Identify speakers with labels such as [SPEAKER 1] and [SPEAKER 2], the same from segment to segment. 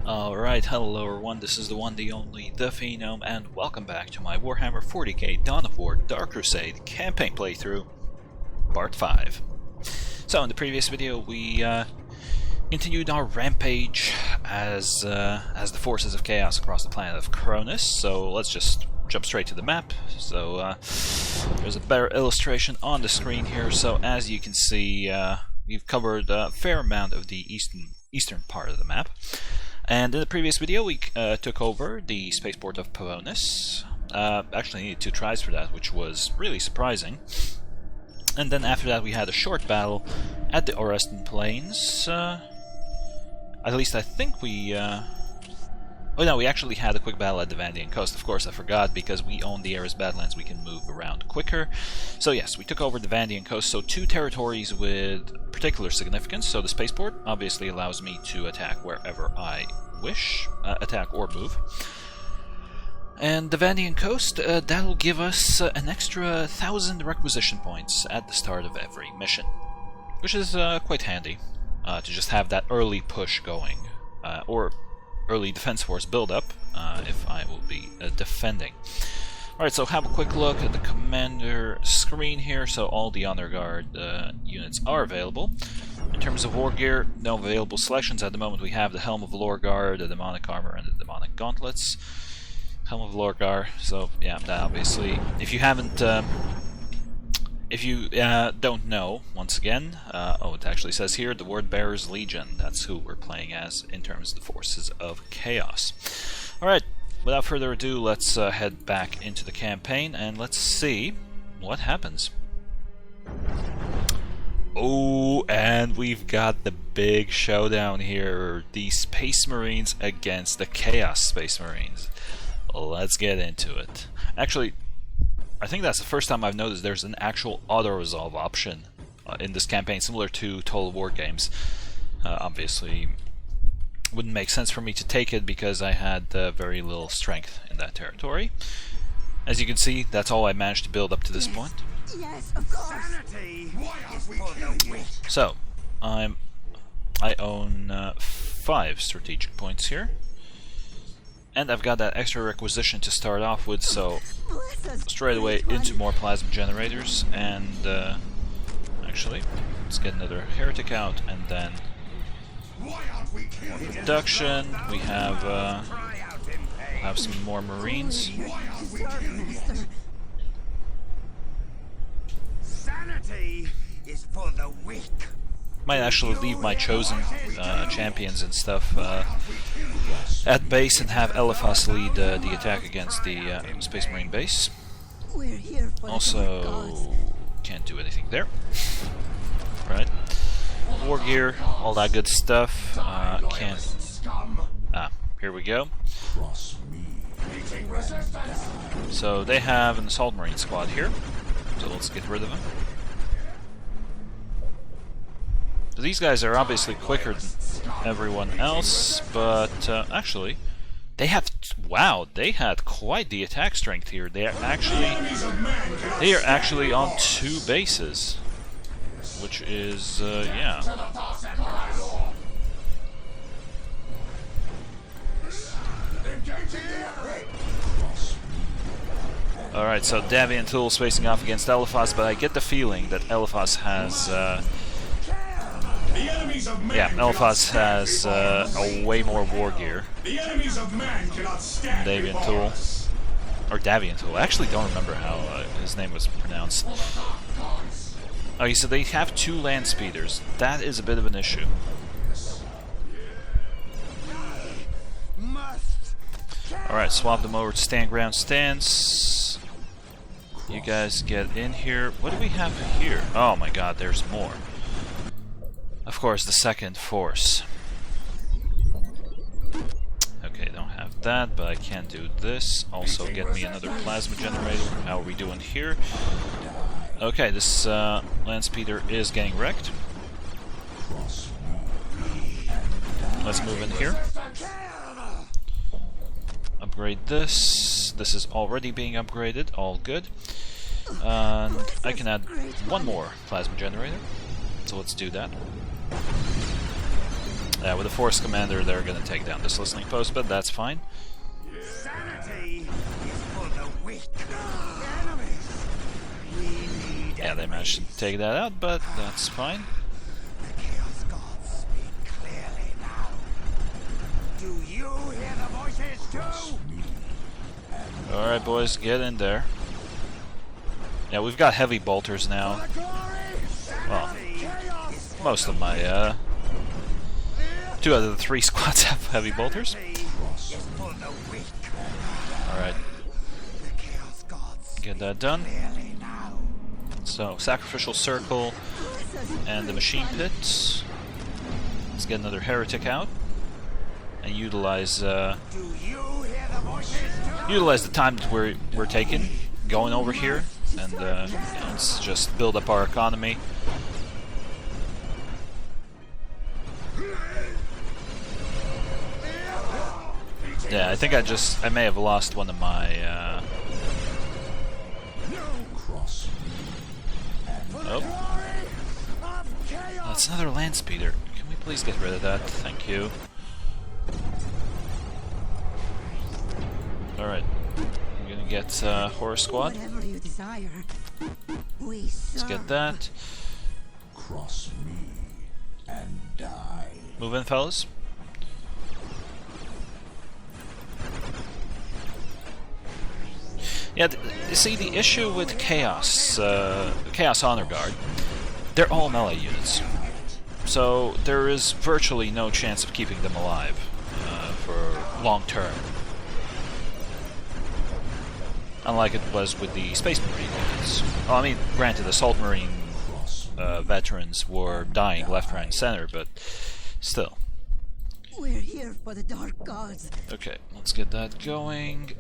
[SPEAKER 1] Alright, hello everyone, this is the one, the only, the Phenome, and welcome back to my Warhammer 40k Dawn of War Dark Crusade campaign playthrough, Part 5. So, in the previous video we continued our rampage as the forces of chaos across the planet of Cronus, so let's just jump straight to the map. So, there's a better illustration on the screen here, so as you can see, we've covered a fair amount of the eastern part of the map. And in the previous video we took over the spaceport of Phenome. Actually needed 2 tries for that, which was really surprising. And then after that we had a short battle at the Oreston Plains. At least I think we... Oh no, we actually had a quick battle at the Vandian coast. Of course I forgot, because we own the Ares Badlands, we can move around quicker. So yes, we took over the Vandian coast, so 2 territories with particular significance. So the spaceport obviously allows me to attack wherever I wish, attack or move. And the Vandian coast, that'll give us an extra 1,000 requisition points at the start of every mission. Which is quite handy, to just have that early push going, or early defense force build-up, if I will be defending. Alright, so have a quick look at the commander screen here. So all the Honor Guard units are available. In terms of war gear, no available selections. At the moment we have the Helm of Lorgar, the Demonic Armor, and the Demonic Gauntlets. Helm of Lorgar, so yeah, that obviously, if you haven't... If you don't know, once again, oh, it actually says here, the Word Bearer's Legion. That's who we're playing as in terms of the forces of chaos. Alright, without further ado, let's head back into the campaign and let's see what happens. Oh, and we've got the big showdown here. The Space Marines against the Chaos Space Marines. Let's get into it. Actually, I think that's the first time I've noticed there's an actual auto-resolve option in this campaign, similar to Total War games. Obviously, wouldn't make sense for me to take it because I had very little strength in that territory. As you can see, that's all I managed to build up to this point.
[SPEAKER 2] Yes, of course.
[SPEAKER 1] So, I own 5 strategic points here. And I've got that extra requisition to start off with, so straight away into more plasma generators. And actually, let's get another heretic out, and then more production. We have some more marines.
[SPEAKER 2] Sanity is for the weak.
[SPEAKER 1] Might actually leave my chosen champions and stuff at base and have Eliphas lead the attack against the Space Marine base. Also, can't do anything there. Right. War gear, all that good stuff. Can't. Here we go. So they have an Assault Marine squad here. So let's get rid of them. These guys are obviously quicker than everyone else, but actually, they have... Wow, they had quite the attack strength here. They are actually on 2 bases, which is yeah. All right, so Davian Tool's facing off against Eliphas, but I get the feeling that Eliphas has. Yeah, Eliphas has a way more war gear than Davian Tool. Or Davian Tool. I actually don't remember how his name was pronounced. Okay, so they have 2 land speeders. That is a bit of an issue. Alright, swap them over to stand ground stance. You guys get in here. What do we have here? Oh my god, there's more. Of course, the second force. Okay, don't have that, but I can do this. Also, get me another plasma generator. How are we doing here? Okay, this land speeder is getting wrecked. Let's move in here. Upgrade this. This is already being upgraded. All good. And I can add 1 more plasma generator. So let's do that. Yeah, with a Force Commander, they're gonna take down this listening post, but that's fine.
[SPEAKER 2] Sanity is for the weak. Enemies. We need
[SPEAKER 1] Yeah, they managed to take that out, but that's fine.
[SPEAKER 2] The Chaos Gods speak clearly now. Do you hear the voices too?
[SPEAKER 1] Alright, boys, get in there. Yeah, we've got heavy bolters now. Well, most of my, 2 out of the 3 squads have heavy bolters. Alright. Get that done. So, Sacrificial Circle and the Machine Pits. Let's get another Heretic out. And utilize the time that we're taking going over here, and you know, let's just build up our economy. Yeah, I think I may have lost one of my oh, that's another land speeder. Can we please get rid of that? Thank you. Alright, I'm gonna get Horror Squad.
[SPEAKER 3] Whatever you desire.
[SPEAKER 1] Let's get that.
[SPEAKER 4] Cross me and die.
[SPEAKER 1] Move in, fellas. Yeah, you see, the issue with Chaos Honor Guard, they're all melee units. So there is virtually no chance of keeping them alive for long term. Unlike it was with the Space Marine units. Well, I mean, granted, Assault Marine veterans were dying left, right, and center, but still.
[SPEAKER 3] We're here for the Dark Gods.
[SPEAKER 1] Okay, let's get that going.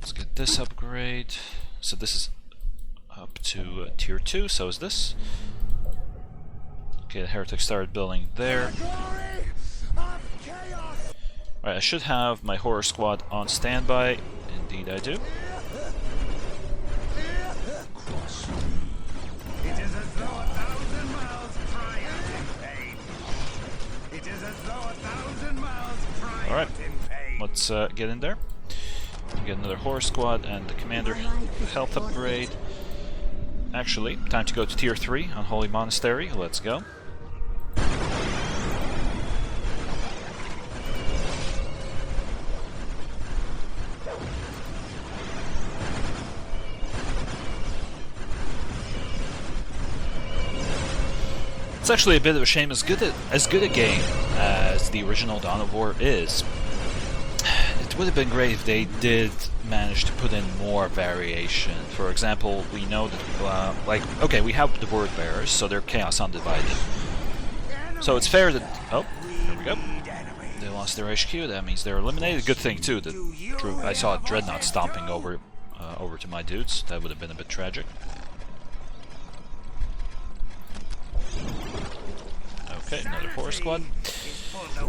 [SPEAKER 1] Let's get this upgrade. So this is up to tier 2, so is this. Okay, the Heretic started building there. Alright, I should have my Horror Squad on standby. Indeed I do.
[SPEAKER 2] It is as though 1,000 miles triumphed in pain. It is as though 1,000 miles triumphed in pain.
[SPEAKER 1] Let's get in there. Get another Horror Squad and the Commander health upgrade. Actually, time to go to tier 3 on Holy Monastery. Let's go. It's actually a bit of a shame, as good a game as the original Dawn of War is. It would have been great if they did manage to put in more variation. For example, we know that, okay, we have the Word Bearers, so they're Chaos Undivided. So it's fair that... Oh, there we go. They lost their HQ, that means they're eliminated. Good thing, too, that I saw Dreadnought stomping over to my dudes. That would have been a bit tragic. Okay, another Horror Squad.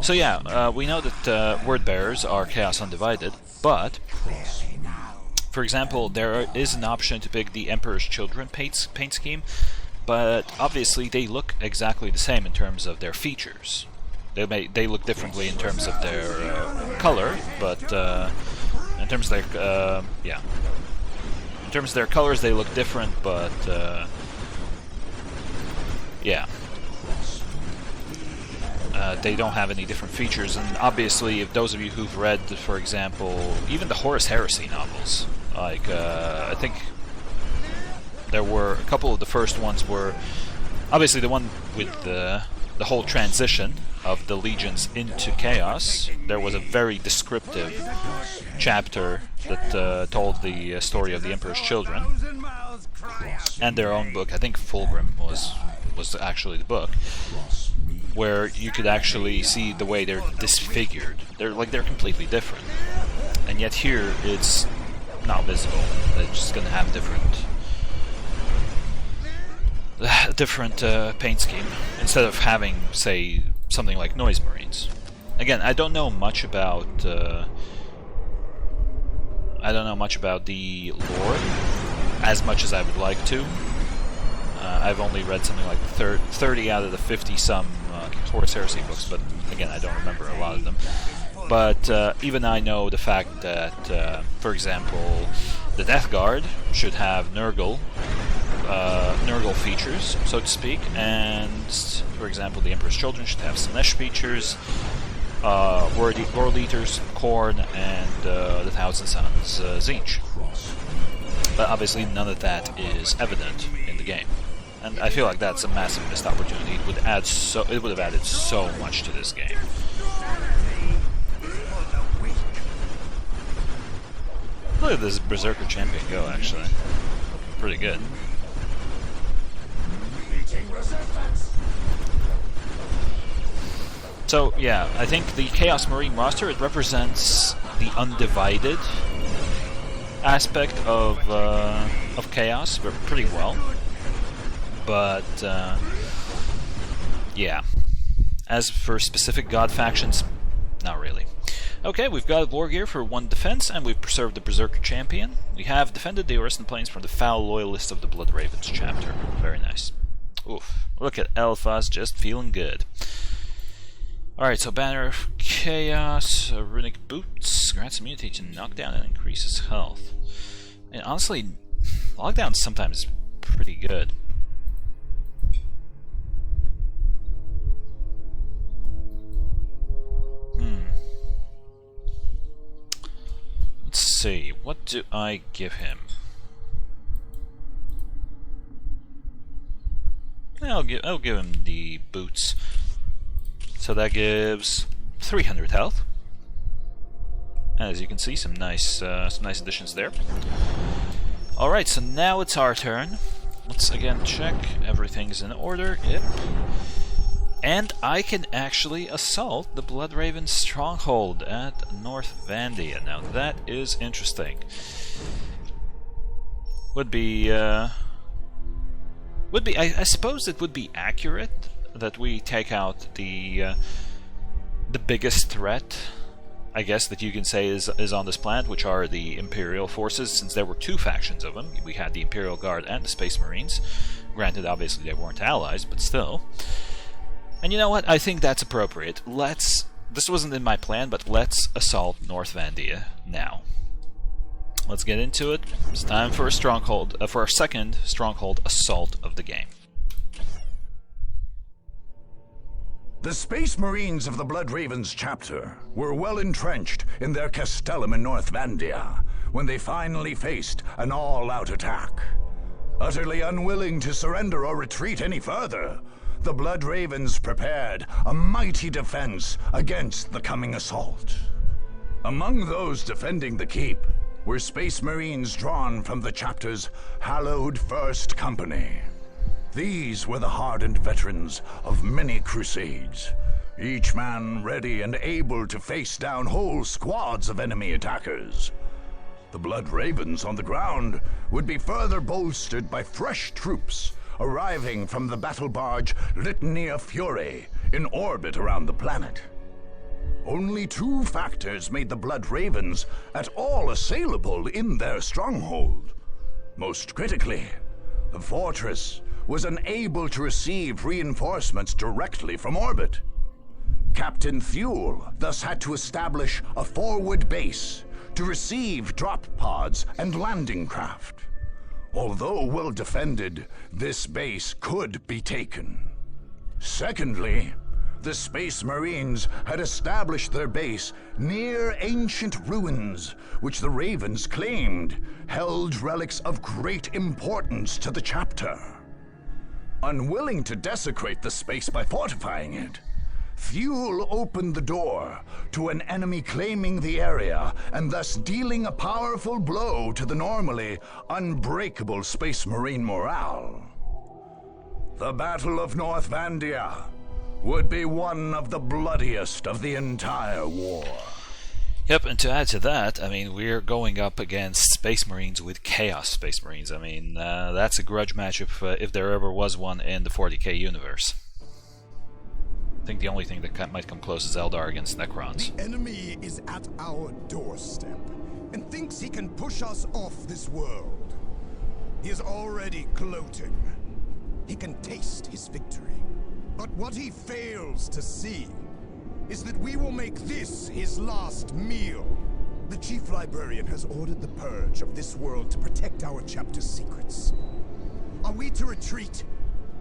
[SPEAKER 1] So yeah, we know that Word Bearers are Chaos Undivided, but, for example, there is an option to pick the Emperor's Children paint scheme, but obviously they look exactly the same in terms of their features. They look differently in terms of their color, but in terms of their in terms of their colors they look different, but yeah. They don't have any different features, and obviously, if those of you who've read, for example, even the Horus Heresy novels, like, I think there were a couple of the first ones were, obviously the one with the whole transition of the legions into Chaos. There was a very descriptive chapter that told the story of the Emperor's Children, and their own book. I think Fulgrim was actually the book, where you could actually see the way they're disfigured. They're completely different. And yet here, it's not visible. They're just gonna have different paint scheme, instead of having, say, something like Noise Marines. Again, I don't know much about the lore, as much as I would like to. I've only read something like 30 out of the 50-some like Horus Heresy books, but again, I don't remember a lot of them. But even I know the fact that, for example, the Death Guard should have Nurgle features, so to speak, and, for example, the Emperor's Children should have Slanesh features, World Eaters, Khorne, and the Thousand Sons, Tzeentch. But obviously none of that is evident in the game. And I feel like that's a massive missed opportunity. It would have added so much to this game. Look at this Berserker champion go, actually. Pretty good. So, yeah, I think the Chaos Marine roster, it represents the undivided aspect of Chaos pretty well. But, yeah. As for specific god factions, not really. Okay, we've got war gear for 1 defense, and we've preserved the Berserker champion. We have defended the Orison Plains from the foul loyalists of the Blood Ravens chapter. Very nice. Oof. Look at Elphas just feeling good. Alright, so Banner of Chaos, Runic Boots, grants immunity to knockdown and increases health. And honestly, lockdown's sometimes pretty good. Let's see, what do I give him? I'll give him the boots. So that gives 300 health. As you can see, some nice additions there. All right, so now it's our turn. Let's again check everything's in order. Yep. And I can actually assault the Bloodraven stronghold at North Vandia. Now that is interesting. I suppose it would be accurate that we take out the biggest threat, I guess, that you can say is on this planet, which are the Imperial forces, since there were 2 factions of them. We had the Imperial Guard and the Space Marines. Granted, obviously they weren't allies, but still. And you know what? I think that's appropriate. This wasn't in my plan, but let's assault North Vandia now. Let's get into it. It's time for our second stronghold assault of the game.
[SPEAKER 2] The Space Marines of the Blood Ravens chapter were well entrenched in their castellum in North Vandia when they finally faced an all-out attack. Utterly unwilling to surrender or retreat any further, the Blood Ravens prepared a mighty defense against the coming assault. Among those defending the keep were Space Marines drawn from the chapter's hallowed First Company. These were the hardened veterans of many crusades, each man ready and able to face down whole squads of enemy attackers. The Blood Ravens on the ground would be further bolstered by fresh troops arriving from the battle barge Litania Fury in orbit around the planet. Only 2 factors made the Blood Ravens at all assailable in their stronghold. Most critically, the fortress was unable to receive reinforcements directly from orbit. Captain Thule thus had to establish a forward base to receive drop pods and landing craft. Although well defended, this base could be taken. Secondly, the Space Marines had established their base near ancient ruins, which the Ravens claimed held relics of great importance to the chapter. Unwilling to desecrate the space by fortifying it, Thule opened the door to an enemy claiming the area and thus dealing a powerful blow to the normally unbreakable Space Marine morale. The Battle of North Vandia would be one of the bloodiest of the entire war.
[SPEAKER 1] Yep, and to add to that, I mean, we're going up against Space Marines with Chaos Space Marines. I mean, that's a grudge match if there ever was one in the 40k universe. I think the only thing that might come close is Eldar against Necrons.
[SPEAKER 5] The enemy is at our doorstep and thinks he can push us off this world. He is already gloating. He can taste his victory. But what he fails to see is that we will make this his last meal. The Chief Librarian has ordered the purge of this world to protect our chapter's secrets. Are we to retreat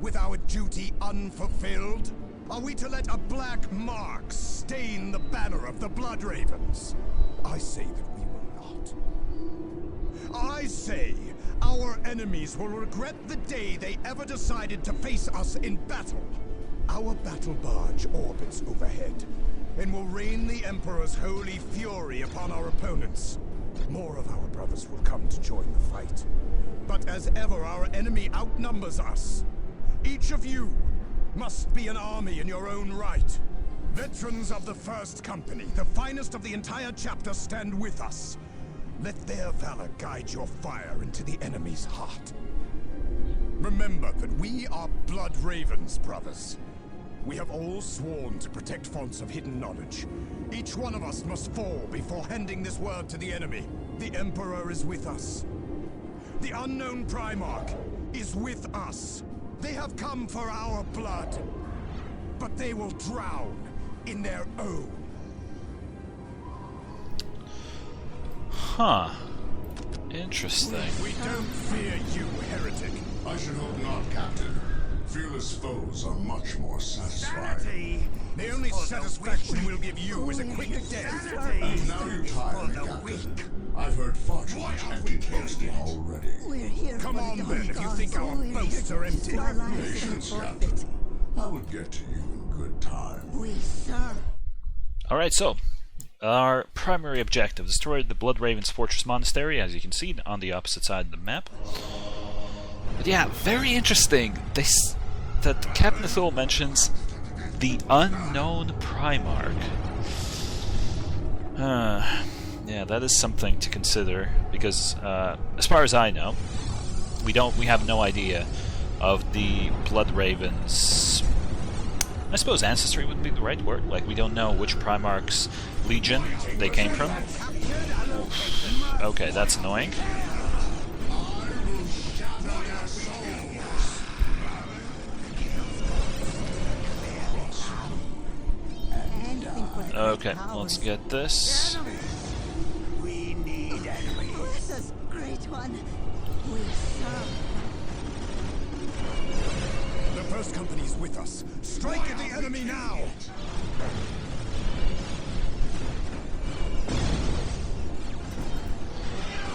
[SPEAKER 5] with our duty unfulfilled? Are we to let a black mark stain the banner of the Blood Ravens? I say that we will not. I say our enemies will regret the day they ever decided to face us in battle. Our battle barge orbits overhead and will rain the Emperor's holy fury upon our opponents. More of our brothers will come to join the fight. But as ever, our enemy outnumbers us. Each of you must be an army in your own right. Veterans of the First Company, the finest of the entire chapter, stand with us. Let their valor guide your fire into the enemy's heart. Remember that we are Blood Ravens, brothers. We have all sworn to protect fonts of hidden knowledge. Each one of us must fall before handing this word to the enemy. The Emperor is with us. The unknown Primarch is with us. They have come for our blood, but they will drown in their own.
[SPEAKER 1] Huh. Interesting.
[SPEAKER 5] We don't fear you, heretic.
[SPEAKER 4] I should hope not, Captain. Fearless foes are much more satisfying.
[SPEAKER 5] The only satisfaction we'll give you is a quick death.
[SPEAKER 4] And now you tire me, Captain. I've heard far too much empty boasting already.
[SPEAKER 3] We're here
[SPEAKER 5] Come
[SPEAKER 3] for the
[SPEAKER 5] on,
[SPEAKER 3] dark
[SPEAKER 5] then, if you think
[SPEAKER 3] gods.
[SPEAKER 5] our
[SPEAKER 3] We're
[SPEAKER 5] boasts
[SPEAKER 3] here
[SPEAKER 5] are
[SPEAKER 3] to
[SPEAKER 5] empty.
[SPEAKER 3] our lives and
[SPEAKER 4] Patience,
[SPEAKER 3] forfeit.
[SPEAKER 4] Captain. I will get to you in good time.
[SPEAKER 3] We serve.
[SPEAKER 1] Alright, so our primary objective: destroy the Blood Ravens Fortress Monastery, as you can see on the opposite side of the map. But yeah, very interesting. That Captain Thule mentions the unknown Primarch. Yeah, that is something to consider, because as far as I know, we have no idea of the Blood Ravens. I suppose ancestry would be the right word. Like, we don't know which Primarch's legion they came from. Okay, that's annoying.
[SPEAKER 3] Anything for the
[SPEAKER 1] Okay,
[SPEAKER 3] powers.
[SPEAKER 1] let's get this.
[SPEAKER 5] We need enemies.
[SPEAKER 3] This great one. We serve.
[SPEAKER 5] The First Company's with us. Strike at the enemy now!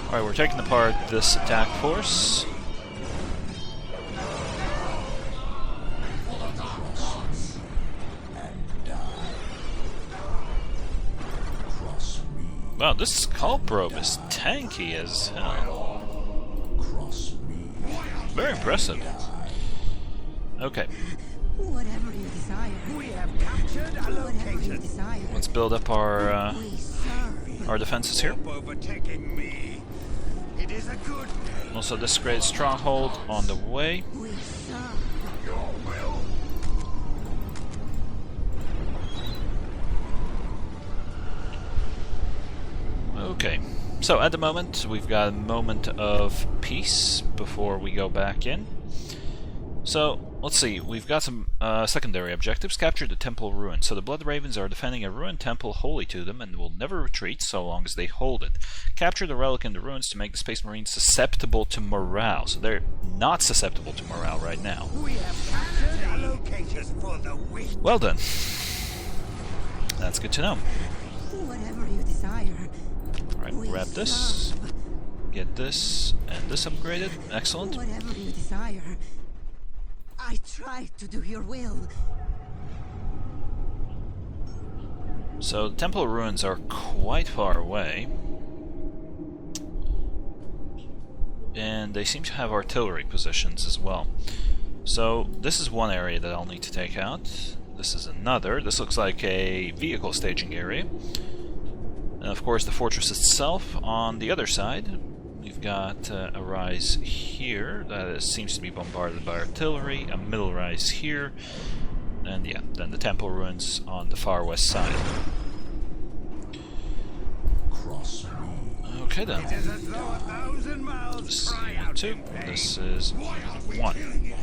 [SPEAKER 1] Alright, we're taking apart this attack force. Wow, this Skull Probe is tanky as hell. Very impressive. Okay,
[SPEAKER 3] Whatever you desire. We have captured a location. Whatever you desire.
[SPEAKER 1] let's build up our
[SPEAKER 3] We serve.
[SPEAKER 1] defenses here.
[SPEAKER 5] Overtaking me. It is a good day.
[SPEAKER 1] Also, this great stronghold on the way.
[SPEAKER 3] We serve.
[SPEAKER 5] Your will.
[SPEAKER 1] Okay, so at the moment we've got a moment of peace before we go back in. So let's see, we've got some secondary objectives. Capture the temple ruin. So the Blood Ravens are defending a ruined temple holy to them and will never retreat so long as they hold it. Capture the relic in the ruins to make the Space Marines susceptible to morale. So they're not susceptible to morale right now.
[SPEAKER 5] We have captured a location for the weak.
[SPEAKER 1] Well done. That's good to know.
[SPEAKER 3] Whatever you desire.
[SPEAKER 1] Alright,
[SPEAKER 3] We
[SPEAKER 1] grab this,
[SPEAKER 3] serve.
[SPEAKER 1] get this, and this upgraded. Excellent.
[SPEAKER 3] Whatever you desire. I try to do your will.
[SPEAKER 1] So the Temple Ruins are quite far away. And they seem to have artillery positions as well. So this is one area that I'll need to take out. This is another. This looks like a vehicle staging area. And of course the fortress itself on the other side. We've got a rise here that seems to be bombarded by artillery, a middle rise here, and yeah, then the temple ruins on the far west side.
[SPEAKER 4] Cross me.
[SPEAKER 1] Okay then.
[SPEAKER 5] It is as though 1,000 miles
[SPEAKER 1] This is
[SPEAKER 5] cry
[SPEAKER 1] unit
[SPEAKER 5] out
[SPEAKER 1] 2,
[SPEAKER 5] in pain.
[SPEAKER 1] this is 1.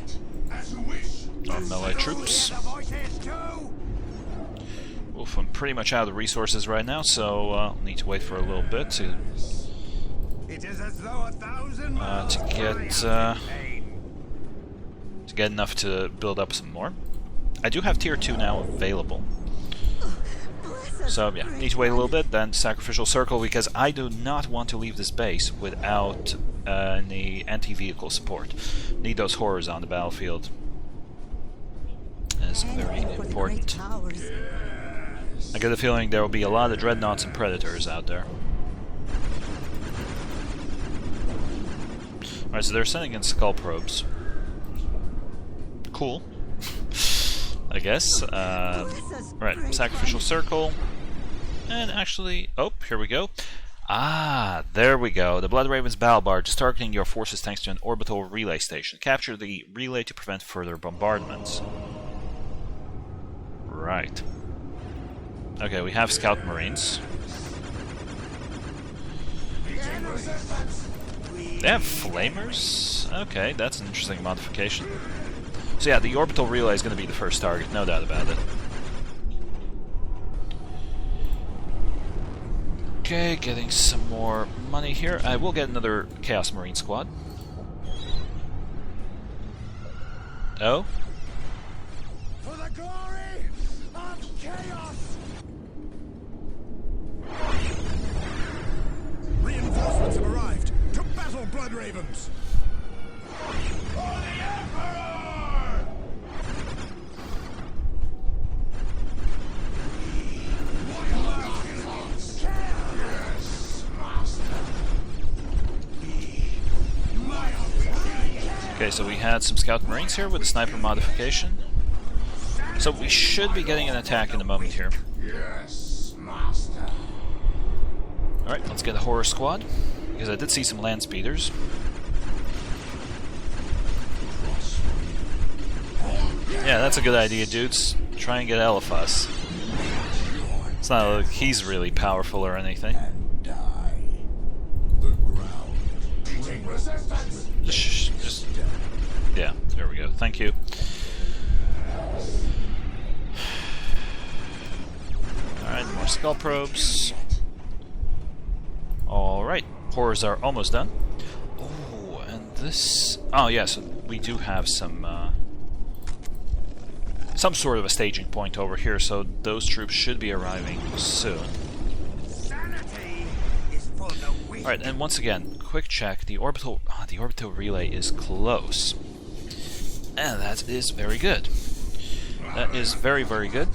[SPEAKER 4] As you wish.
[SPEAKER 1] Our melee troops.
[SPEAKER 5] The
[SPEAKER 1] Oof, I'm pretty much out of resources right now, so I'll need to wait for a little bit to get enough to build up some more. I do have tier 2 now available. So yeah, need to wait a little bit, then Sacrificial Circle, because I do not want to leave this base without any anti-vehicle support. Need those horrors on the battlefield. That's very important. I get a feeling there will be a lot of dreadnoughts and predators out there. Alright, so they're sending in skull probes. Cool. I guess. Right, Sacrificial Circle. And actually, oh, here we go. Ah, there we go. The Blood Raven's battle barge is targeting your forces thanks to an orbital relay station. Capture the relay to prevent further bombardments. Right. Okay, we have Scout Marines. They have Flamers? Okay, that's an interesting modification. So yeah, the orbital relay is going to be the first target, no doubt about it. Okay, getting some more money here. I will get another Chaos Marine squad. Oh?
[SPEAKER 5] For the glory of chaos! Reinforcements have arrived. To battle, Blood Ravens! For the Emperor!
[SPEAKER 1] Okay, so we had some Scout Marines here with a sniper modification. So we should be getting an attack in a moment here. Alright, let's get a Horror Squad, because I did see some land speeders. Yeah, that's a good idea, dudes. Try and get Eliphas. It's not like he's really powerful or anything. Just yeah, there we go. Thank you. Alright, more skull probes. Alright, horrors are almost done. Oh, and this... Oh yeah, so we do have some sort of a staging point over here, so those troops should be arriving soon. Alright, and once again, quick check, the orbital relay is close. And that is very good. That is very, very good.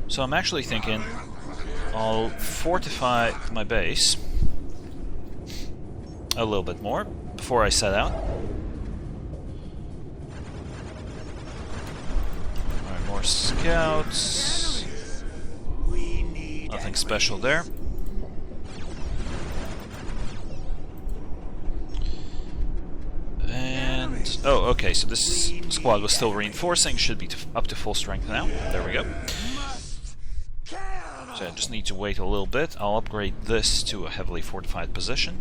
[SPEAKER 1] So I'm actually thinking I'll fortify my base a little bit more before I set out. Alright, more scouts. Nothing special there. And... oh, okay, so this squad was still reinforcing, should be up to full strength now. There we go. So I just need to wait a little bit. I'll upgrade this to a heavily fortified position.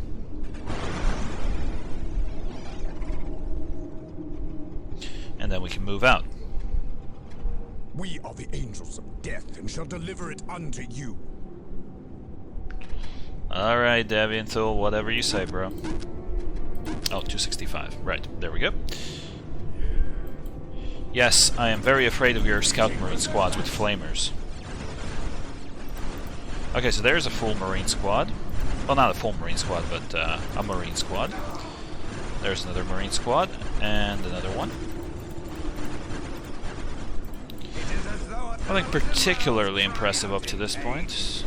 [SPEAKER 1] And then we can move out.
[SPEAKER 5] We are the angels of death and shall deliver it unto you.
[SPEAKER 1] Alright, Davianthul, whatever you say, bro. Oh, 265. Right, there we go. Yes, I am very afraid of your Scout Marine squads with Flamers. Okay, so there's a full Marine squad. Well, not a full Marine squad, but a Marine squad. There's another Marine squad, and another one. Nothing particularly impressive up to this point.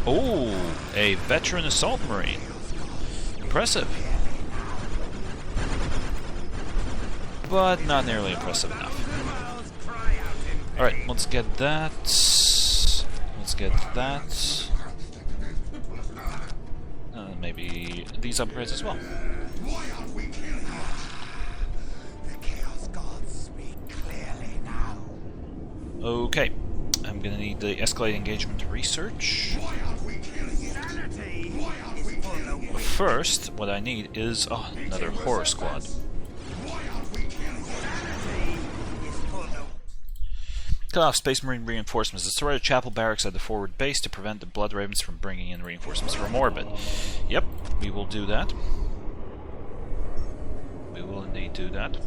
[SPEAKER 1] Oh, a veteran assault marine. Impressive. But not nearly impressive enough. Alright, let's get that. Let's get that. Maybe these upgrades as well. Okay, I'm gonna need the escalate engagement research. first, what I need is another horror squad. Cut off Space Marine reinforcements. Destroy the chapel barracks at the forward base to prevent the Blood Ravens from bringing in reinforcements from orbit. Yep, we will do that. We will indeed do that.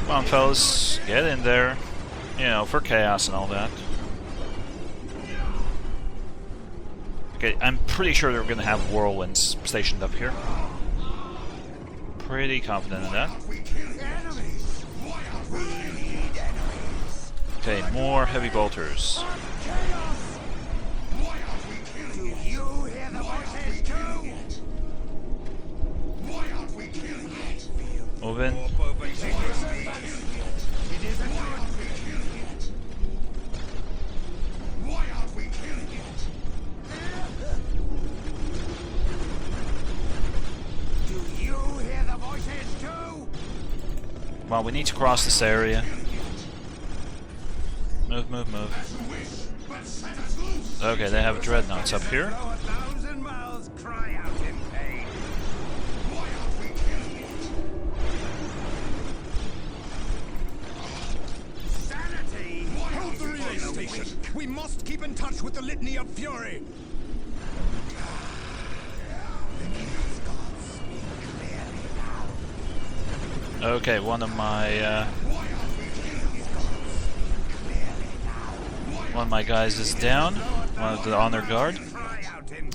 [SPEAKER 1] Come on, fellas, get in there. You know, for chaos and all that. Okay, I'm pretty sure they're going to have whirlwinds stationed up here. Pretty confident in that. Okay, more heavy bolters. Move in. Well, we need to cross this area. Move, move, move. Okay, they have dreadnoughts up here.
[SPEAKER 5] Hold the relay station. We must keep in touch with the litany of fury.
[SPEAKER 1] Okay, one of my guys is down. One of the honor guard.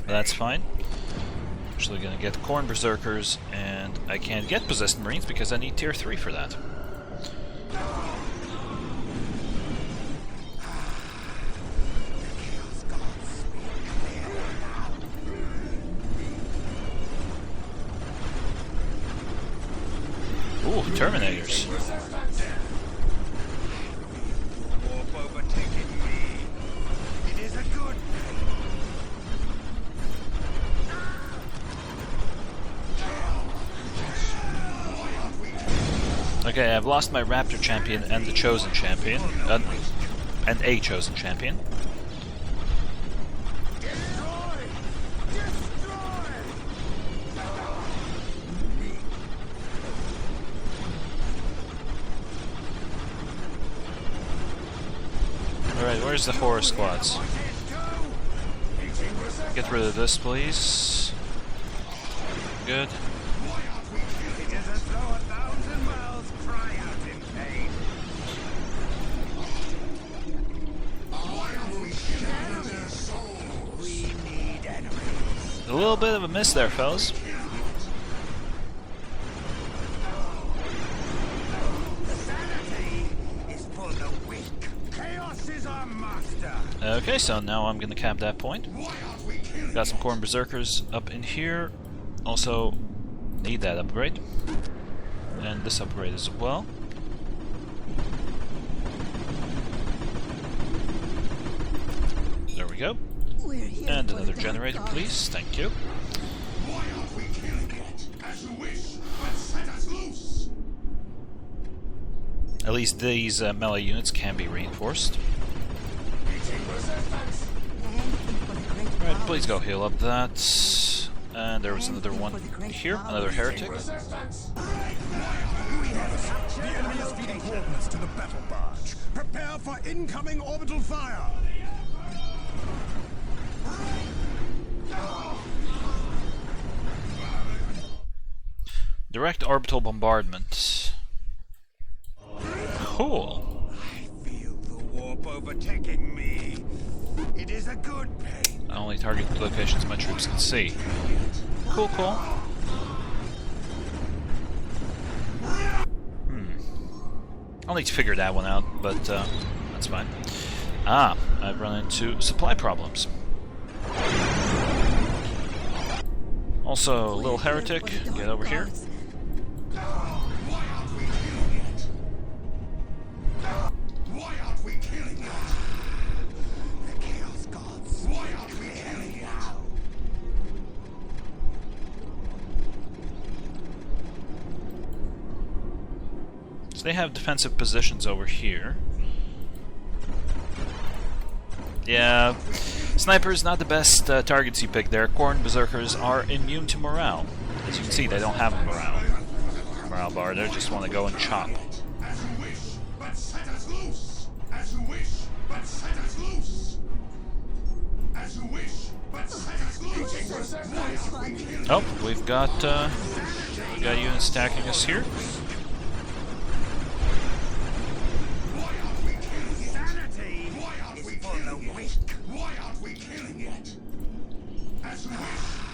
[SPEAKER 1] That's fine. Actually gonna get Corn Berserkers, and I can't get Possessed Marines because I need tier 3 for that. Ooh, Terminators. Okay, I've lost my Raptor champion and the Chosen champion. And a Chosen champion. Alright, where's the horror squads? Get rid of this, please. Good. A little bit of a miss there, fellas. Okay, so now I'm gonna cap that point. Got some Corn Berserkers up in here. Also, need that upgrade. And this upgrade as well. There we go. And another generator, please. Thank you. At least these melee units can be reinforced. Alright, please go heal up that. And there was another one here, another heretic.
[SPEAKER 5] The enemy is feeding coordinates to the battle barge. Prepare for incoming orbital fire.
[SPEAKER 1] Direct orbital bombardment. Cool.
[SPEAKER 5] I feel the warp overtaking me. It is a good pain.
[SPEAKER 1] I only target the locations my troops can see. Cool, cool. I'll need to figure that one out, but that's fine. Ah, I've run into supply problems. Also, little heretic, get over here. So they have defensive positions over here. Yeah, snipers not the best targets you pick there. Corn berserkers are immune to morale. As you can see, they don't have a morale bar. They just want to go and chop.
[SPEAKER 4] As you wish, but set us loose. As you wish, but set us loose. As you wish, but set us loose.
[SPEAKER 1] Oh, we've got units attacking us here.
[SPEAKER 4] Why aren't we killing it? Sanity. Why aren't we killing it? Why aren't we killing it? As you wish,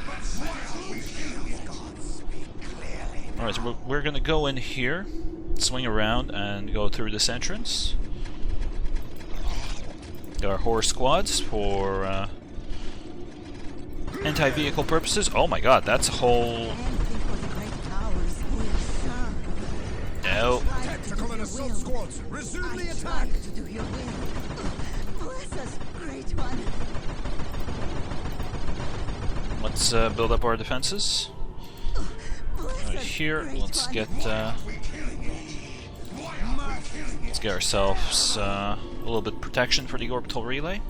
[SPEAKER 4] but set us loose. God, speak clearly.
[SPEAKER 1] Alright, so we're gonna go in here, swing around, and go through this entrance. Got our horse squads for anti-vehicle purposes. Oh my god, that's a whole...
[SPEAKER 3] Anything for the great powers will serve.
[SPEAKER 1] No.
[SPEAKER 5] Tactical and assault squads, resume the
[SPEAKER 3] I
[SPEAKER 5] attack!
[SPEAKER 3] try to do your will. Bless us, great one.
[SPEAKER 1] Let's build up our defenses.
[SPEAKER 3] Bless
[SPEAKER 1] Right
[SPEAKER 3] us,
[SPEAKER 1] here,
[SPEAKER 3] great
[SPEAKER 1] let's
[SPEAKER 3] one.
[SPEAKER 1] get ourselves a little bit of protection for the orbital relay.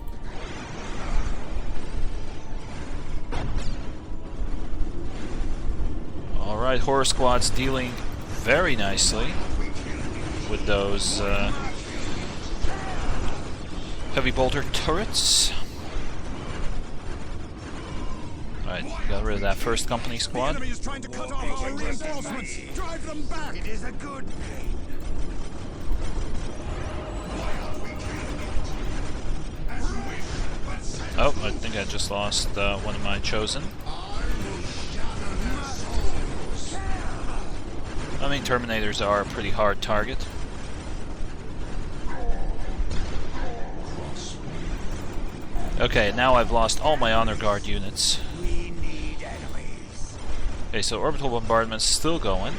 [SPEAKER 1] Alright, horror squads dealing very nicely with those heavy bolter turrets. Alright, got rid of that first company
[SPEAKER 5] The
[SPEAKER 1] squad.
[SPEAKER 5] enemy is trying to cut off our reinforcements! Drive them back!
[SPEAKER 4] It is a good pain. Why aren't we killing it? As you wish, but set
[SPEAKER 1] Oh, I think I just lost one of my chosen. I mean, Terminators are a pretty hard target. Okay, now I've lost all my honor guard units.
[SPEAKER 4] we need enemies.
[SPEAKER 1] Okay, so orbital bombardment's still going.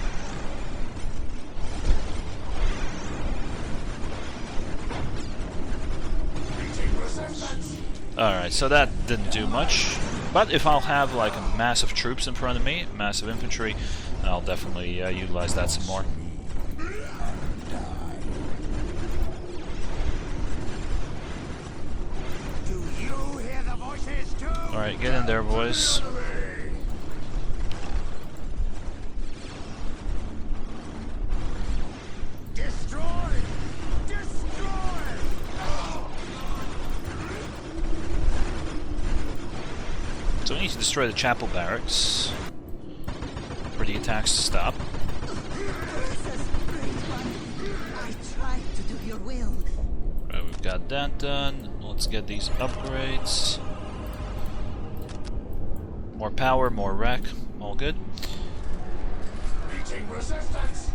[SPEAKER 1] Alright, so that didn't do much. But if I'll have like massive troops in front of me, massive infantry, I'll definitely utilize that some more.
[SPEAKER 4] Do you hear the voices too?
[SPEAKER 1] Alright, get in there, boys.
[SPEAKER 4] Destroy! Destroy!
[SPEAKER 1] So we need to destroy the chapel barracks for the attacks to stop.
[SPEAKER 3] Bless us, great one. I try to do your will.
[SPEAKER 1] Right, we've got that done. Let's get these upgrades. More power, more wreck. All good.
[SPEAKER 4] Meeting resistance!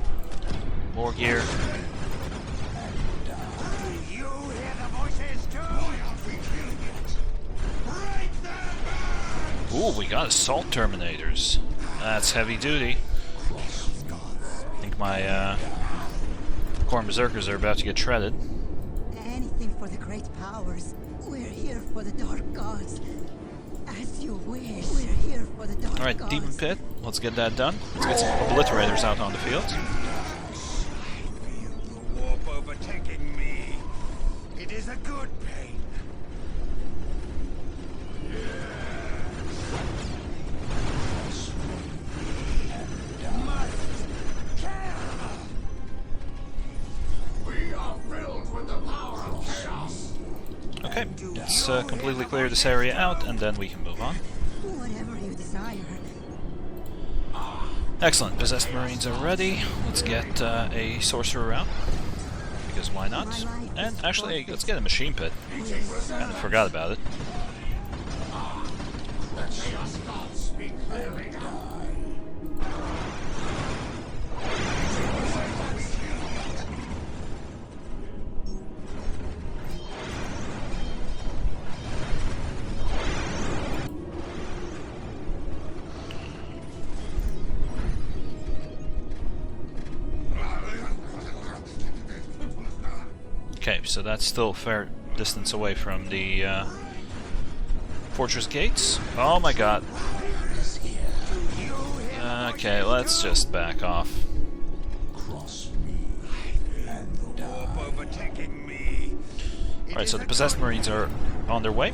[SPEAKER 1] More gear.
[SPEAKER 4] Do you hear the voices too? Why aren't we killing it? Break them back!
[SPEAKER 1] Ooh, we got assault terminators. That's heavy duty. I think my Corn Berserkers are about to get shredded.
[SPEAKER 3] Anything for the great powers. We're here for the dark gods. As you wish. We're here for the dark
[SPEAKER 1] Alright,
[SPEAKER 3] gods.
[SPEAKER 1] Demon Pit. Let's get that done. Let's get some obliterators out on the field.
[SPEAKER 4] Feel the warp overtaking me. It is a good pain. Must kill. We are filled with the power of chaos.
[SPEAKER 1] Okay, let's completely clear this area out and then we can move on.
[SPEAKER 3] Whatever you desire.
[SPEAKER 1] Excellent, Possessed Marines are ready. Let's get a Sorcerer out. Because why not? And actually, hey, let's get a Machine Pit. Kinda forgot about it.
[SPEAKER 4] The chaos gods speak clearly now.
[SPEAKER 1] Okay, so that's still a fair distance away from the fortress gates. Oh my god. Okay, let's just back off.
[SPEAKER 4] The warp overtaking me.
[SPEAKER 1] Alright, so the Possessed Marines are on their way.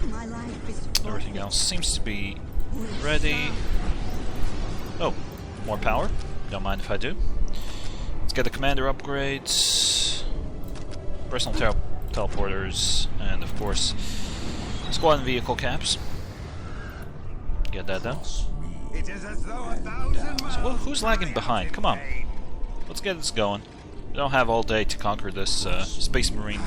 [SPEAKER 3] My life is
[SPEAKER 1] Everything else seems to be ready. Oh, more power. Don't mind if I do. Let's get the commander upgrades, personal teleporters, and of course, squad and vehicle caps. Get that done.
[SPEAKER 4] It is as though 1,000 miles.
[SPEAKER 1] So who's lagging behind? Come on, let's get this going. We don't have all day to conquer this Space Marine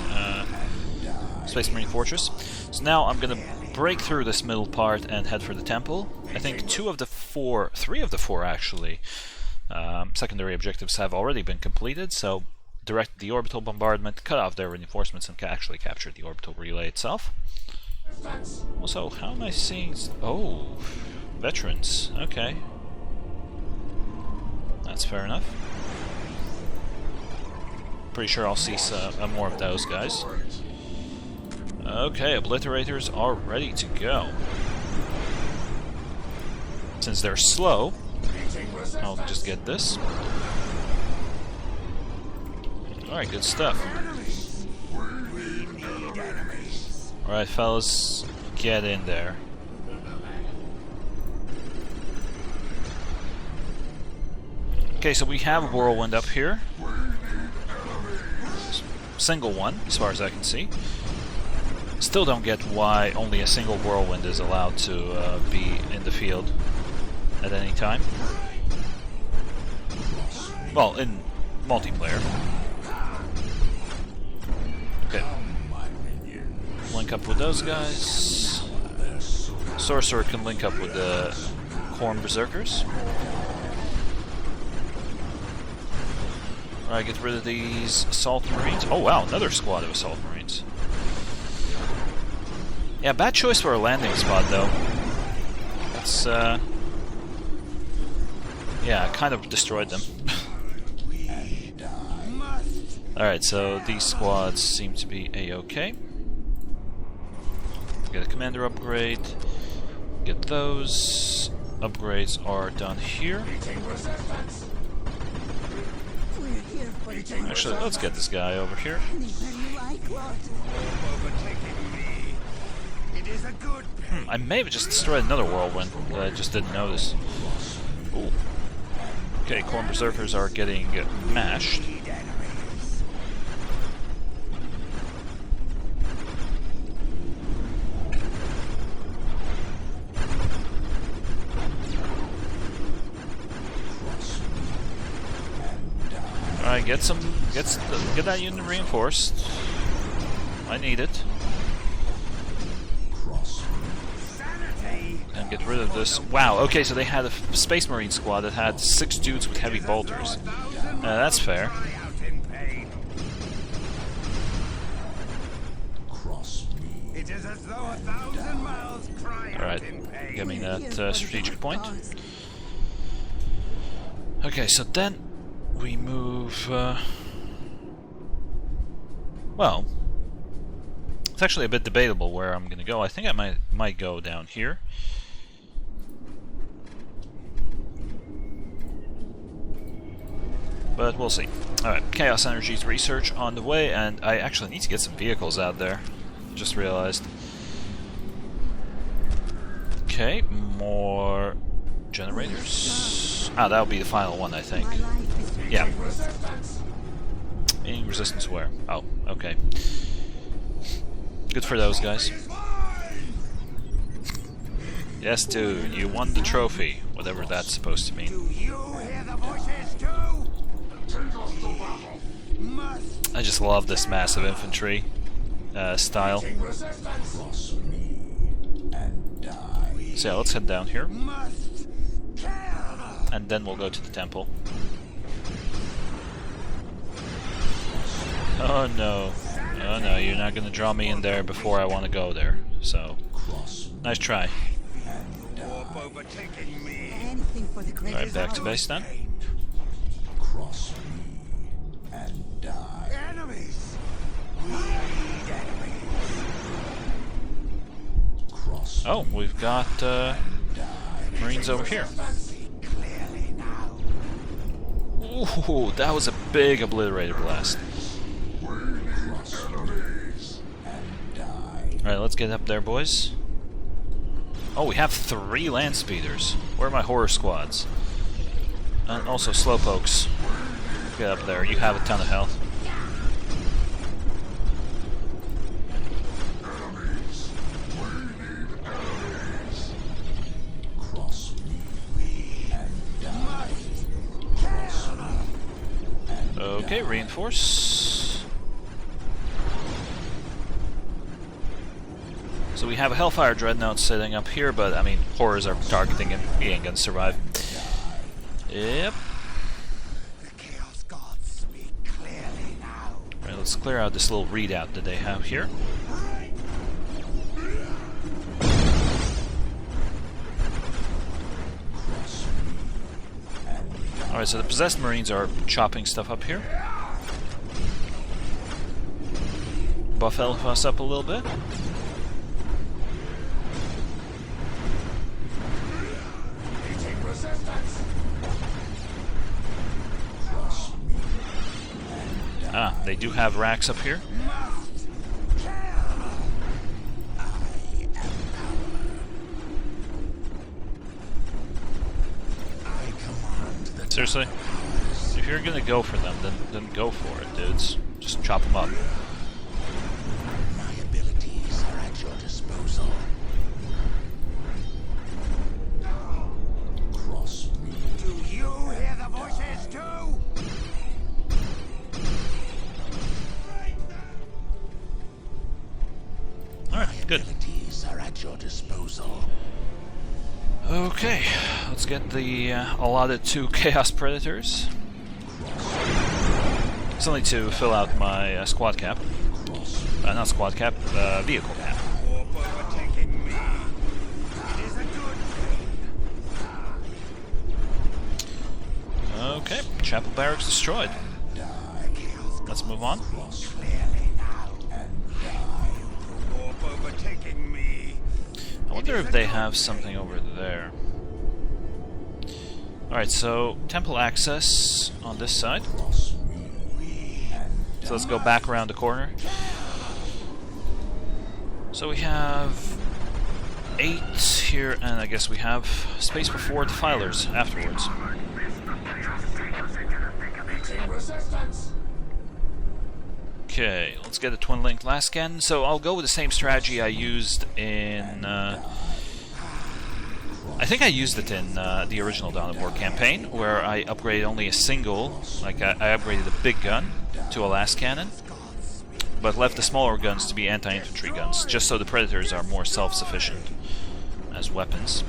[SPEAKER 1] fortress. So now I'm gonna break through this middle part and head for the temple. I think 3 of the 4 actually secondary objectives have already been completed. So direct the orbital bombardment, cut off their reinforcements, and actually capture the orbital relay itself. Also, how am I seeing? Oh, veterans. Okay, that's fair enough. Pretty sure I'll see more of those guys. Okay, obliterators are ready to go. Since they're slow, I'll just get this. Alright, good stuff. Alright, fellas, get in there. Okay, so we have a whirlwind up here. Single one, as far as I can see. Still don't get why only a single whirlwind is allowed to be in the field at any time. Well, in multiplayer. Okay. Link up with those guys. Sorcerer can link up with the Khorne Berserkers. Alright, get rid of these Assault Marines. Oh wow, another squad of Assault Marines. Yeah, bad choice for a landing spot though. That's yeah, kind of destroyed them. Alright, so these squads seem to be a-okay. Get a commander upgrade. Get those. Upgrades are done here. Actually, let's get this guy over here. I may have just destroyed another whirlwind, but I just didn't notice. Ooh. Okay, Khorne Berserkers are getting mashed. Alright, get that unit reinforced. I need it. And get rid of this. Wow, okay, so they had a Space Marine squad that had 6 dudes with heavy bolters. That's fair. Alright, give me that strategic point. Okay, so then we move, well, it's actually a bit debatable where I'm gonna go. I think I might go down here. But we'll see. Alright, Chaos Energies research on the way, and I actually need to get some vehicles out there. Just realized. Okay, more generators. Ah, that'll be the final one, I think. Yeah. Meaning resistance where? Oh, okay. Good for those guys. Yes, dude, you won the trophy. Whatever that's supposed to mean. I just love this massive infantry style. So yeah, let's head down here. And then we'll go to the temple. Oh no. Oh no, you're not gonna draw me in there before I want to go there. So, nice try. Alright, back to base then. Oh, we've got Marines over here. Ooh, that was a Big obliterator blast. Alright, let's get up there, boys. Oh, we have 3 land speeders. Where are my horror squads? And also slowpokes. Get up there, you have a ton of health. Okay, reinforce. So we have a Hellfire Dreadnought sitting up here, but I mean, horrors are targeting him. He ain't gonna survive. Yep.
[SPEAKER 4] The Chaos Gods speak clearly now.
[SPEAKER 1] Right, let's clear out this little readout that they have here. Alright, so the Possessed Marines are chopping stuff up here. Buff us up a little bit. Ah, they do have racks up here. Seriously? If you're gonna go for them, then go for it, dudes. Just chop them up.
[SPEAKER 4] My abilities are at your disposal. Cross me. Do you hear the voices too?
[SPEAKER 1] Alright, good.
[SPEAKER 4] Abilities are at your disposal.
[SPEAKER 1] Okay, let's get the allotted 2 Chaos Predators. It's only to fill out my squad cap. Not squad cap, vehicle cap.
[SPEAKER 4] Warp overtaking me. It is a good thing.
[SPEAKER 1] Okay, Chapel Barracks destroyed. Let's move on.
[SPEAKER 4] Clearly now. Warp overtaking me.
[SPEAKER 1] I wonder if they have something over there. Alright, so temple access on this side. So let's go back around the corner. So we have 8 here, and I guess we have space for 4 defilers afterwards. Okay, let's get a twin link last scan. So I'll go with the same strategy I used in... I think I used it in the original Dawn of War campaign, where I upgraded only a single, like I upgraded a big gun to a last cannon, but left the smaller guns to be anti-infantry guns, just so the Predators are more self-sufficient as weapons.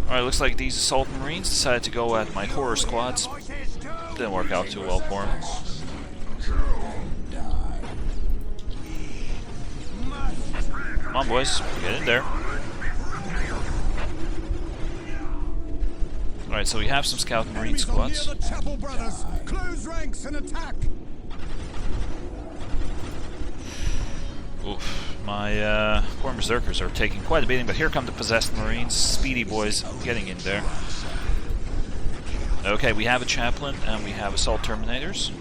[SPEAKER 1] Alright, looks like these Assault Marines decided to go at my Horror Squads. Didn't work out too well for them. Come on, boys, get in there. Alright, so we have some Scout and Marine squads.
[SPEAKER 5] The Chapel Brothers, close ranks and attack.
[SPEAKER 1] Oof, my poor Berserkers are taking quite a beating, but here come the Possessed Marines, speedy boys, getting in there. Okay, we have a Chaplain and we have Assault Terminators.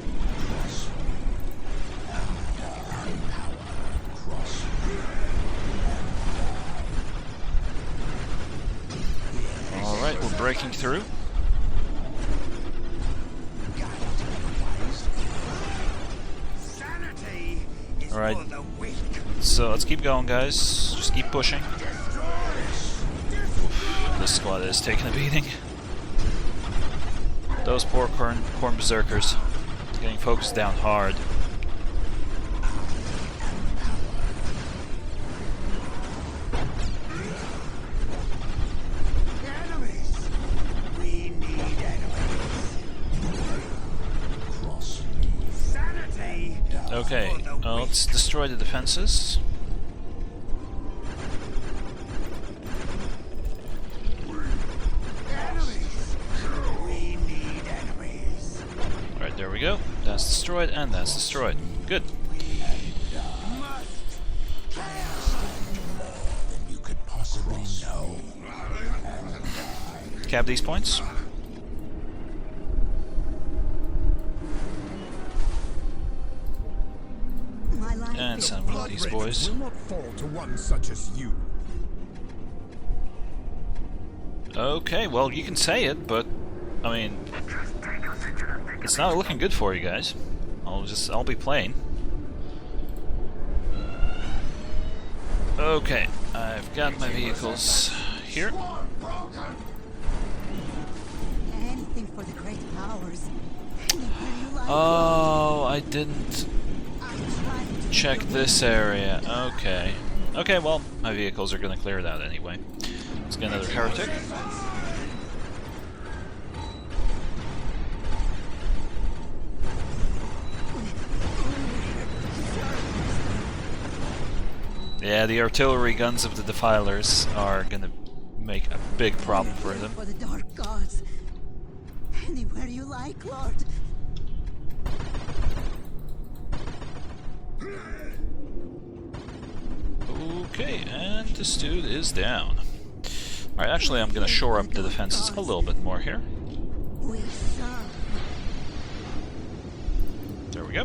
[SPEAKER 1] Alright, we're breaking through. Alright, so let's keep going, guys. Just keep pushing. Oof, this squad is taking a beating. Those poor corn Berserkers getting focused down hard. Okay, let's destroy the defenses. Alright, there we go. That's destroyed, and that's destroyed. Good. cap these points.
[SPEAKER 3] My life
[SPEAKER 1] And
[SPEAKER 3] is
[SPEAKER 1] send one of these boys.
[SPEAKER 5] Will not fall to one such as you.
[SPEAKER 1] Okay, well, you can say it, but I mean, it's not looking good for you guys. I'll be playing. Okay, I've got my vehicles here.
[SPEAKER 3] anything for the great powers. Anywhere you like.
[SPEAKER 1] Oh, I didn't
[SPEAKER 3] I'm trying to
[SPEAKER 1] check
[SPEAKER 3] do
[SPEAKER 1] this area. Okay. Okay, well, my vehicles are gonna clear it out anyway. Let's get another heretic. Yeah, the artillery guns of the Defilers are gonna make a big problem for them.
[SPEAKER 3] For the dark gods. Anywhere you like, Lord.
[SPEAKER 1] Okay, and this dude is down. Alright, actually I'm gonna shore up the defenses a little bit more here.
[SPEAKER 3] We serve.
[SPEAKER 1] There we go.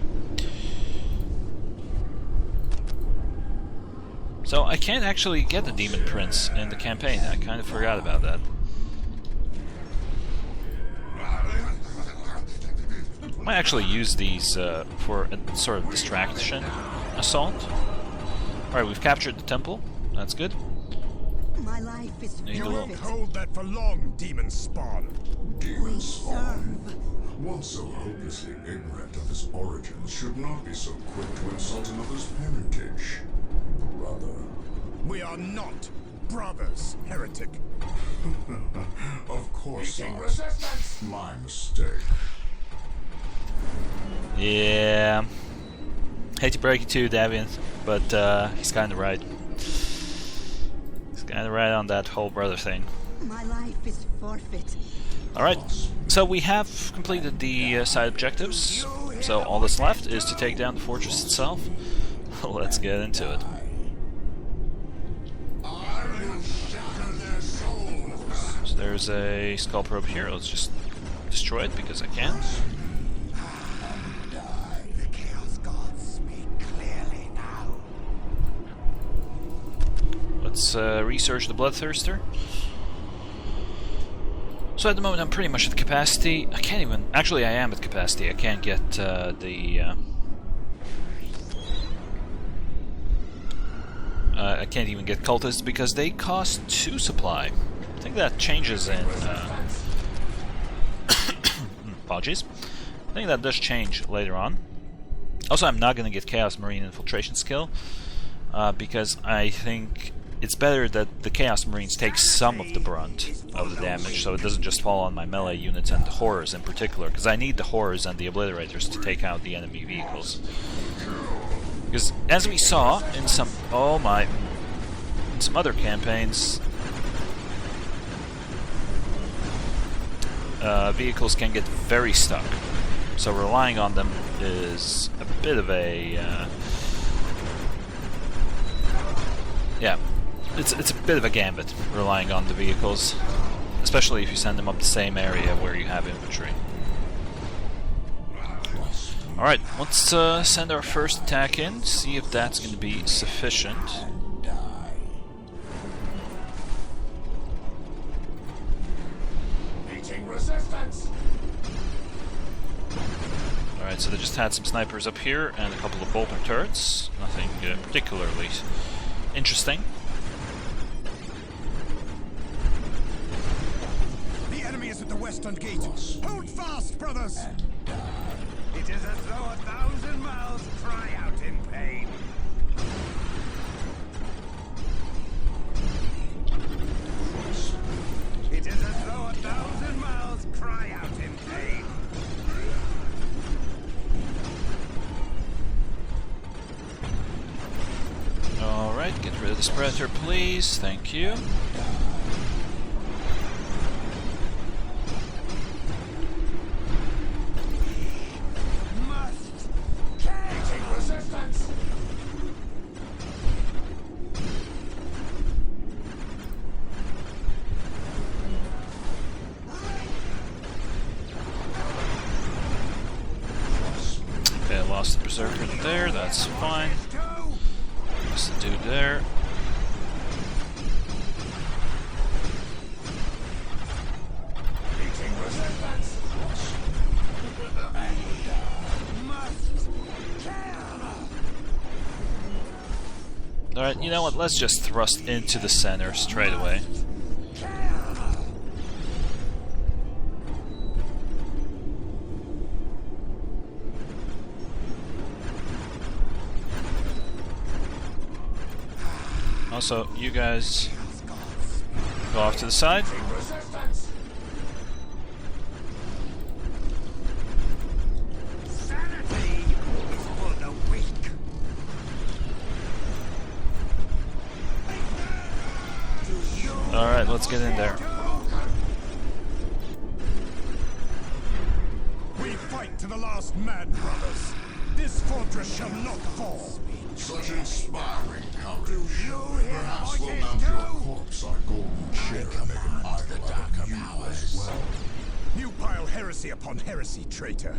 [SPEAKER 1] So I can't actually get the Demon Prince in the campaign. I kind of forgot about that. I might actually use these for a sort of distraction assault. Alright, we've captured the temple. That's good.
[SPEAKER 3] My life is
[SPEAKER 1] Need a
[SPEAKER 5] You
[SPEAKER 1] little-
[SPEAKER 5] won't
[SPEAKER 3] forfeit.
[SPEAKER 5] hold that for long, demon spawn.
[SPEAKER 3] We serve.
[SPEAKER 6] One so hopelessly ignorant of his origins should not be so quick to insult another's parentage. Brother.
[SPEAKER 5] We are not brothers, heretic.
[SPEAKER 6] Of course
[SPEAKER 4] Meeting
[SPEAKER 6] not.
[SPEAKER 4] resistance!
[SPEAKER 6] My mistake.
[SPEAKER 1] Yeah. Hate to break it to you, Davian, but he's kind of right. He's kind of right on that whole brother thing.
[SPEAKER 3] My life is forfeit.
[SPEAKER 1] Alright, so we have completed the side objectives, so all that's left is to take down the fortress itself. Let's get into it.
[SPEAKER 4] I will shatter their souls!
[SPEAKER 1] So there's a skull probe here, let's just destroy it because I can.
[SPEAKER 4] The Chaos Gods speak clearly now.
[SPEAKER 1] Let's research the Bloodthirster. So at the moment I'm pretty much at capacity. I can't even... Actually I am at capacity. I can't get I can't even get cultists because they cost 2 supply. I think that changes in... apologies. I think that does change later on. Also, I'm not going to get Chaos Marine Infiltration skill because I think it's better that the Chaos Marines take some of the brunt of the damage, so it doesn't just fall on my melee units and the Horrors in particular, because I need the Horrors and the Obliterators to take out the enemy vehicles. Because as we saw in some... oh my... in some other campaigns, vehicles can get very stuck. So relying on them is a bit of a... yeah, it's a bit of a gambit, relying on the vehicles. Especially if you send them up the same area where you have infantry. Alright, let's send our first attack in, see if that's going to be sufficient.
[SPEAKER 4] Meeting resistance!
[SPEAKER 1] Alright, so they just had some snipers up here and a couple of bolter turrets. Nothing particularly interesting.
[SPEAKER 5] The enemy is at the western gate. Hold fast, brothers!
[SPEAKER 4] It is as though 1,000 mouths cry out in pain. It is as though 1,000 mouths cry out in pain.
[SPEAKER 1] Alright, get rid of this predator, please. Thank you.
[SPEAKER 4] Must meeting resistance!
[SPEAKER 1] lost the Berserker there, that's fine. Lost the dude there. Alright, you know what, let's just thrust into the center straight away. Also, you guys go off to the side. Alright, let's get in there.
[SPEAKER 5] We fight to the last man, brothers. This fortress shall not fall.
[SPEAKER 6] Such inspiring courage. Perhaps we'll mount your corpse our golden cherub and idol of you as well.
[SPEAKER 5] You pile heresy upon heresy, traitor.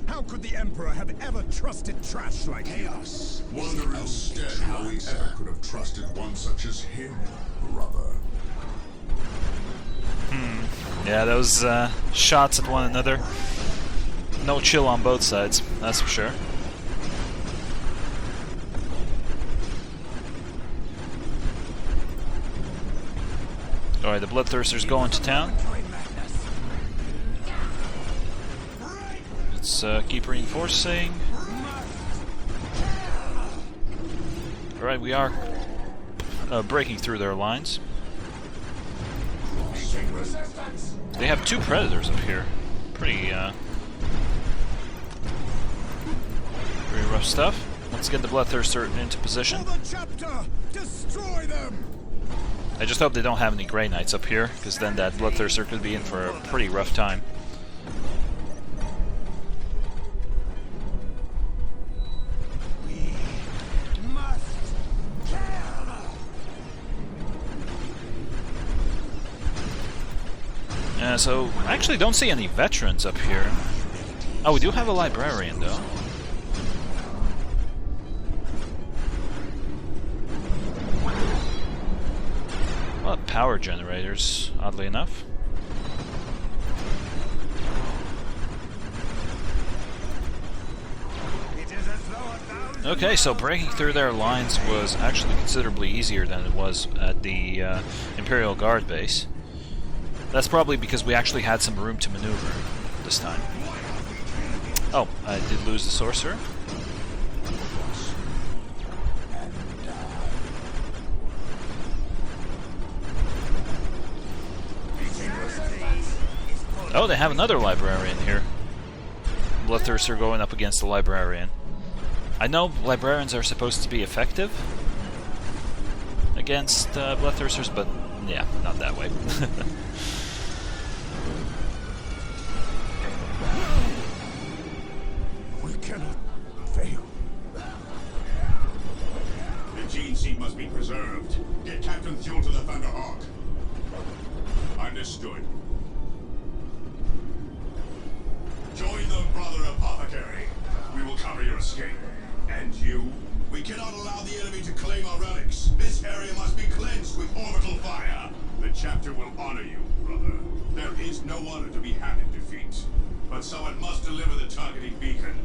[SPEAKER 5] How could the Emperor have ever trusted trash like chaos?
[SPEAKER 6] Wonder instead how we ever could have trusted one such as him, brother.
[SPEAKER 1] Yeah, those shots at one another. No chill on both sides, that's for sure. Alright, the Bloodthirster's going to town. Let's keep reinforcing. Alright, we are breaking through their lines. They have two Predators up here. Pretty rough stuff. Let's get the Bloodthirster into position.
[SPEAKER 5] Destroy them!
[SPEAKER 1] I just hope they don't have any Grey Knights up here, because then that Bloodthirster could be in for a pretty rough time. So, I actually don't see any veterans up here. Oh, we do have a Librarian, though. Well, power generators, oddly enough. Okay, so breaking through their lines was actually considerably easier than it was at the Imperial Guard base. That's probably because we actually had some room to maneuver this time. Oh, I did lose the Sorcerer. Oh, they have another Librarian here. Bloodthirster going up against the Librarian. I know Librarians are supposed to be effective against Bloodthirsters, but yeah, not that way.
[SPEAKER 5] We cannot fail.
[SPEAKER 4] The gene seed must be preserved. Get Captain Fuel to the Thunderhawk. Understood. Join the Brother Apothecary. We will cover your escape. And you? We cannot allow the enemy to claim our relics. This area must be cleansed with orbital fire. The chapter will honor you, brother. There is no honor to be had in defeat. But someone must deliver the targeting beacon.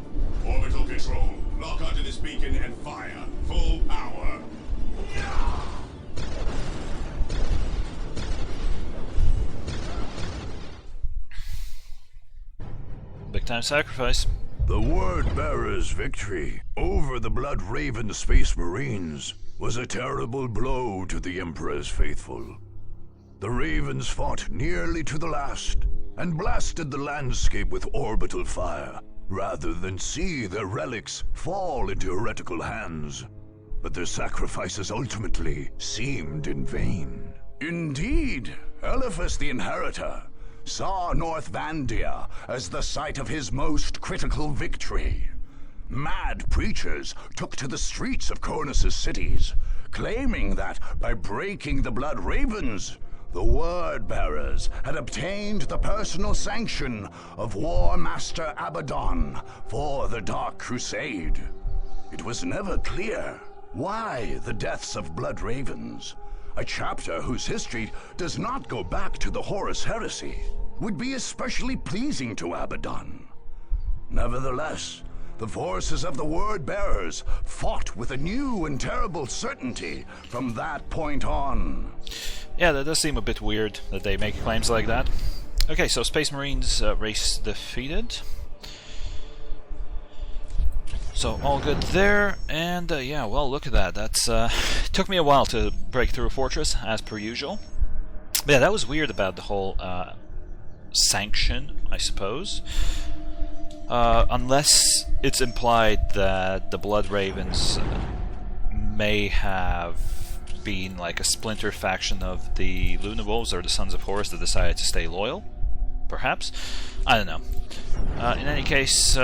[SPEAKER 4] Orbital control. Lock onto this beacon and fire. Full power.
[SPEAKER 1] Big time sacrifice.
[SPEAKER 2] The Word-Bearer's victory over the Blood-Raven Space Marines was a terrible blow to the Emperor's faithful. The Ravens fought nearly to the last and blasted the landscape with orbital fire, rather than see their relics fall into heretical hands. But their sacrifices ultimately seemed in vain. Indeed, Eliphas the Inheritor saw North Vandia as the site of his most critical victory. Mad preachers took to the streets of Cornus' cities, claiming that by breaking the Blood Ravens, The Word-Bearers had obtained the personal sanction of War Master Abaddon for the Dark Crusade. It was never clear why the deaths of Blood Ravens, a chapter whose history does not go back to the Horus Heresy, would be especially pleasing to Abaddon. Nevertheless, the forces of the Word-Bearers fought with a new and terrible certainty from that point on.
[SPEAKER 1] Yeah, that does seem a bit weird that they make claims like that. Okay, so Space Marines race defeated. So all good there, and yeah, well, look at that. That's took me a while to break through a fortress, as per usual. But yeah, that was weird about the whole sanction, I suppose. Unless it's implied that the Blood Ravens may have been like a splinter faction of the Luna Wolves or the Sons of Horus that decided to stay loyal. Perhaps? I don't know. In any case,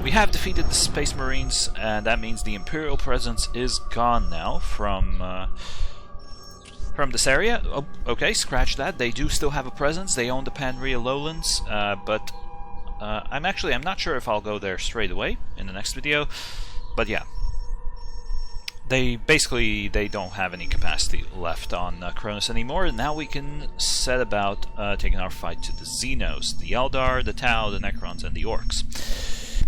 [SPEAKER 1] we have defeated the Space Marines, and that means the Imperial presence is gone now from this area. Oh, okay, scratch that. They do still have a presence. They own the Panria Lowlands, but I'm not sure if I'll go there straight away in the next video. But yeah. They don't have any capacity left on Cronus anymore, and now we can set about taking our fight to the Xenos, the Eldar, the Tau, the Necrons, and the Orcs.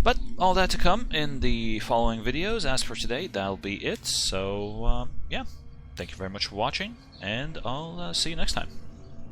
[SPEAKER 1] But all that to come in the following videos. As for today, that'll be it. So, yeah, thank you very much for watching, and I'll see you next time.